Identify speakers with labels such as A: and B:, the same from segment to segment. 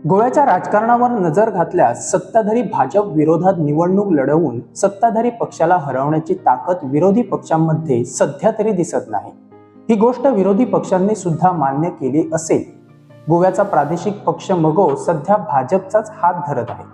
A: गोव्याच्या राजकारणावर नजर घातल्यास सत्ताधारी भाजप विरोधात निवडणूक लढवून सत्ताधारी पक्षाला हरवण्याची ताकद विरोधी पक्षांमध्ये सध्या तरी दिसत नाही। ही गोष्ट विरोधी पक्षांनी सुद्धा मान्य केली असेल। गोव्याचा प्रादेशिक पक्ष मगो सध्या भाजपचाच हात धरत आहे,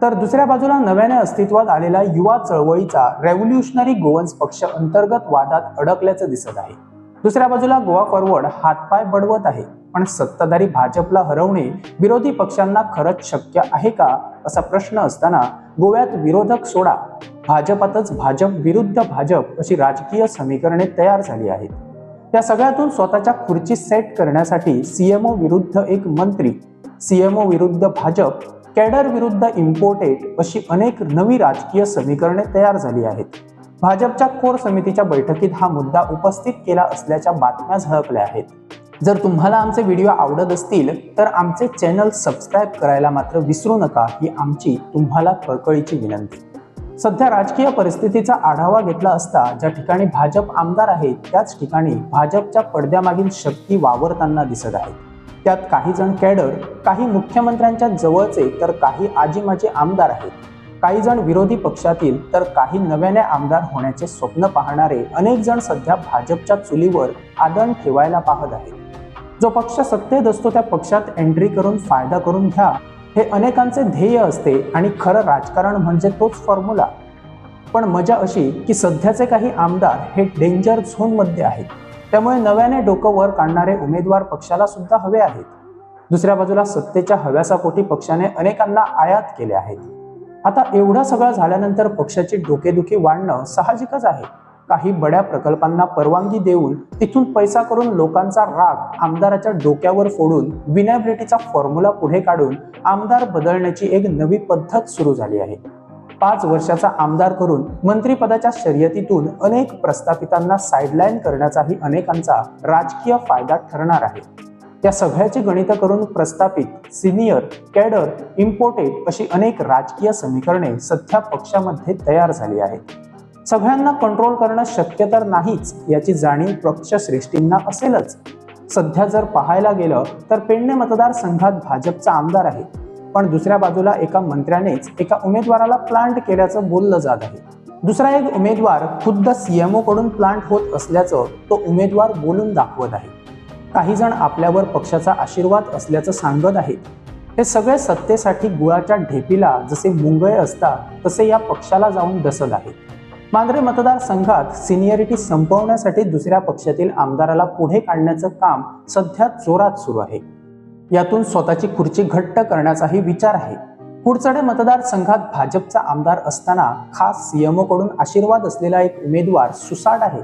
A: तर दुसऱ्या बाजूला नव्याने अस्तित्वात आलेला युवा चळवळीचा रेव्होल्युशनरी गोवन्स पक्ष अंतर्गत वादात अडकल्याचं दिसत आहे। दुसऱ्या बाजूला गोवा फॉरवर्ड हातपाय बडवत आहे, पण सत्ताधारी भाजपला हरवणे विरोधी पक्षांना खरंच शक्य आहे का असा प्रश्न असताना गोव्यात विरोधक सोडा, भाजपातच भाजप विरुद्ध भाजप अशी राजकीय समीकरणे तयार झाली आहेत। या सगळ्यातून स्वतःच्या खुर्ची सेट करण्यासाठी सीएमओ विरुद्ध एक मंत्री, सीएमओ विरुद्ध भाजप, कॅडर विरुद्ध इम्पोर्टेड अशी अनेक नवी राजकीय समीकरणे तयार झाली आहेत। भाजपच्या कोर समितीच्या बैठकीत हा मुद्दा उपस्थित केला असल्याच्या बातम्या झळकल्या आहेत। जर तुम्हाला आमचे व्हिडिओ आवडत असतील तर आमचे चॅनल सबस्क्राईब करायला मात्र विसरू नका, ही आमची तुम्हाला कळकळीची विनंती। सध्या राजकीय परिस्थितीचा आढावा घेतला असता ज्या ठिकाणी भाजप आमदार आहेत त्याच ठिकाणी भाजपच्या पडद्यामागील शक्ती वावरताना दिसत आहेत। त्यात काही जण कॅडर, काही मुख्यमंत्र्यांच्या जवळचे तर काही आजीमाजी आमदार आहेत, काही जण विरोधी पक्षातील तर काही नव्याने आमदार होण्याचे स्वप्न पाहणारे अनेक जण सध्या भाजपच्या चुलीवर आदण ठेवायला पाहत आहेत। जो पक्ष सत्तेत असतो त्या पक्षात एंट्री करून फायदा करून घ्या हे अनेकांचे ध्येय असते आणि खरं राजकारण म्हणजे तोच फॉर्म्युला। पण मजा अशी की सध्याचे काही आमदार हे डेंजर झोन मध्ये आहेत, त्यामुळे नव्याने डोकं वर काढणारे उमेदवार पक्षाला सुद्धा हवे आहेत। दुसऱ्या बाजूला सत्तेच्या हव्यासापोटी पक्षाने अनेकांना आयात केले आहेत। आता एवढं सगळं झाल्यानंतर पक्षाची डोकेदुखी वाढणं साहजिकच आहे। काही बड्या प्रकल्पांना परवानगी देऊन तिथून पैसा करून लोकांचा राग आमदाराच्या डोक्यावर फोडून विनॅबिलिटीचा फॉर्म्युला पुढे काढून आमदार बदलण्याची एक नवी पद्धत सुरू झाली आहे। 5 वर्षाचा आमदार करून मंत्रिपदाच्या शर्यतीतून अनेक प्रस्थापितांना साईडलाईन करण्याचाही अनेकांचा राजकीय फायदा ठरणार आहे। या सगळ्याची गणितं करून प्रस्थापित, सिनियर, कॅडर, इम्पोर्टेड अशी अनेक राजकीय समीकरणे सध्या पक्षामध्ये तयार झाली आहेत। सगळ्यांना कंट्रोल करणं शक्य तर नाहीच याची जाणीव पक्षश्रेष्ठींना असेलच। सध्या जर पाहायला गेलं तर पेडणे मतदारसंघात भाजपचा आमदार आहे, पण दुसऱ्या बाजूला एका मंत्र्यानेच एका उमेदवाराला प्लांट केल्याचं बोललं जात आहे। दुसरा एक उमेदवार खुद्द सीएमओ कडून प्लांट होत असल्याचं तो उमेदवार बोलून दाखवत आहे। काही जण आपल्यावर पक्षाचा आशीर्वाद असल्याचं सांगत आहेत। हे सगळे सत्तेसाठी गुळाच्या ढेपीला जसे मुंगळे असतात तसे या पक्षाला जाऊन डसत आहे। मांद्रे मतदारसंघात सिनियरिटी संपवण्यासाठी दुसऱ्या पक्षातील आमदाराला पुढे काढण्याचं काम सध्या जोरात सुरू आहे। यातून स्वतःची खुर्ची घट्ट करण्याचाही विचार आहे। कुडचडे मतदारसंघात भाजपचा आमदार असताना खास सीएमओ कडून आशीर्वाद असलेला एक उमेदवार सुसाट आहे।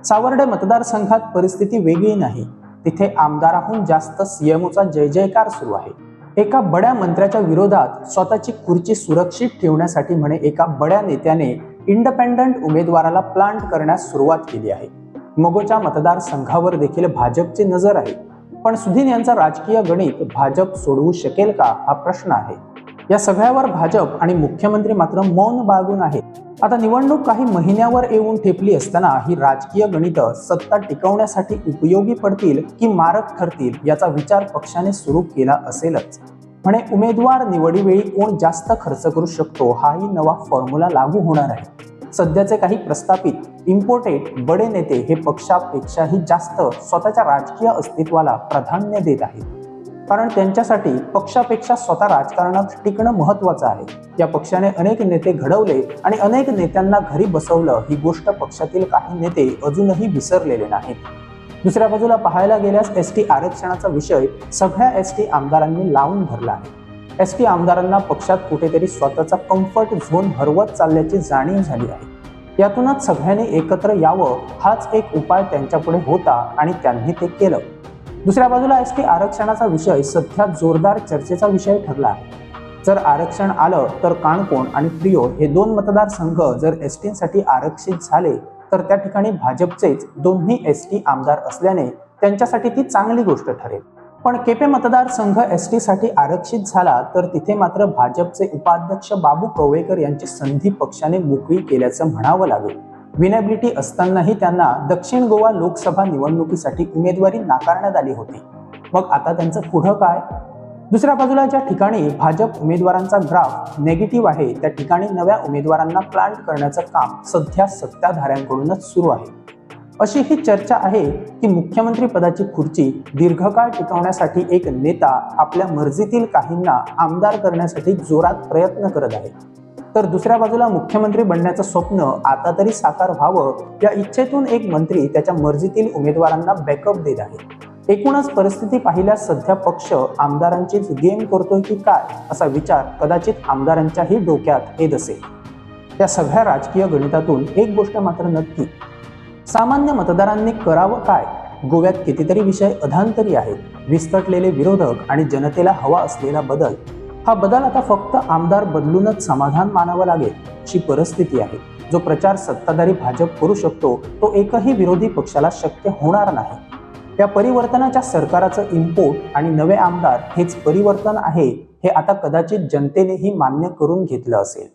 A: सावर्डे मतदारसंघात परिस्थिती वेगळी नाही, तिथे आमदाराहून जास्त सीएमओचा जय जयकार सुरू आहे। एका बड्या मंत्र्याच्या विरोधात स्वतःची खुर्ची सुरक्षित ठेवण्यासाठी म्हणे एका बड्या नेत्याने इंडिपेंडंट उमेदवाराला प्लांट करण्यास सुरुवात केली आहे। मगोच्या मतदारसंघावर देखील भाजपची नजर आहे, पण सुधीन यांचा राजकीय गणित भाजप सोडवू शकेल का हा प्रश्न आहे। या सगळ्यावर भाजप आणि मुख्यमंत्री मात्र मौन बाळगून आहेत। आता निवडणूक काही महिन्यावर येऊन ठेपली असताना ही राजकीय गणितं सत्ता टिकवण्यासाठी उपयोगी पडतील की मारक ठरतील याचा विचार पक्षाने सुरू केला असेलच। म्हणे उमेदवार निवडीवेळी कोण जास्त खर्च करू शकतो हाही नवा फॉर्म्युला लागू होणार आहे। सध्याचे काही प्रस्थापित, इम्पोर्टेड बडे नेते हे पक्षापेक्षाही जास्त स्वतःच्या राजकीय अस्तित्वाला प्राधान्य देत आहेत, कारण त्यांच्यासाठी पक्षापेक्षा स्वतः राजकारणात टिकणं महत्त्वाचं आहे। या पक्षाने अनेक नेते घडवले आणि अनेक नेत्यांना घरी बसवलं, ही गोष्ट पक्षातील काही नेते अजूनही विसरलेले नाहीत। दुसऱ्या बाजूला पाहायला गेल्यास एसटी आरक्षणाचा विषय सगळ्या एसटी आमदारांनी लावून धरला आहे। एसटी आमदारांना पक्षात कुठेतरी स्वतःचा कम्फर्ट झोन हरवत चालल्याची जाणीव झाली आहे। यातूनच सगळ्यांनी एकत्र यावं हाच एक उपाय त्यांच्यापुढे होता आणि त्यांनी ते केलं। दुसऱ्या बाजूला एसटी आरक्षणाचा विषय सध्या जोरदार चर्चेचा विषय ठरला आहे। जर आरक्षण आलं तर काणकोण आणि प्रियो हे 2 मतदारसंघ जर एसटीसाठी आरक्षित झाले तर त्या ठिकाणी भाजपचेच दोन्ही एसटी आमदार असल्याने त्यांच्यासाठी ती चांगली गोष्ट ठरेल। पण केपे मतदारसंघ एसटीसाठी आरक्षित झाला तर तिथे मात्र भाजपचे उपाध्यक्ष बाबू कवळेकर यांची संधी पक्षाने मोकळी केल्याचं म्हणावं लागेल। विनॅबिलिटी असतानाही त्यांना दक्षिण गोवा लोकसभा निवडणुकीसाठी उमेदवारी नाकारण्यात आली होती। मग आता त्यांचं पुढं काय? दुसऱ्या बाजूला ज्या ठिकाणी भाजप उमेदवारांचा ग्राफ निगेटिव्ह आहे त्या ठिकाणी नव्या उमेदवारांना प्लांट करण्याचं काम सध्या सत्ताधाऱ्यांकडूनच सुरू आहे। अशी ही चर्चा आहे की मुख्यमंत्री पदाची खुर्ची दीर्घकाळ टिकवण्यासाठी एक नेता आपल्या मर्जीतील काहींना आमदार करण्यासाठी जोरात प्रयत्न करत आहे, तर दुसऱ्या बाजूला मुख्यमंत्री बनण्याचं स्वप्न आता तरी साकार व्हावं या इच्छेतून एक मंत्री त्याच्या मर्जीतील उमेदवारांना बॅकअप देत आहे। एकूणच परिस्थिती पाहिल्यास सध्या पक्ष आमदारांचीच गेम करतोय की काय असा विचार कदाचित आमदारांच्याही डोक्यात येत असेल। या सगळ्या राजकीय गणितातून एक गोष्ट मात्र नक्की, सामान्य मतदारांनी करावं काय? गोव्यात कितीतरी विषय अधांतरी आहेत, विस्कटलेले विरोधक आणि जनतेला हवा असलेला बदल। हा बदल आता फक्त आमदार बदलूनच समाधान मानावं लागेल अशी परिस्थिती आहे। जो प्रचार सत्ताधारी भाजप करू शकतो तो एकही विरोधी पक्षाला शक्य होणार नाही। या परिवर्तनाच्या सरकाराचं इम्पोर्ट आणि नवे आमदार हेच परिवर्तन आहे हे आता कदाचित जनतेनेही मान्य करून घेतलं असेल।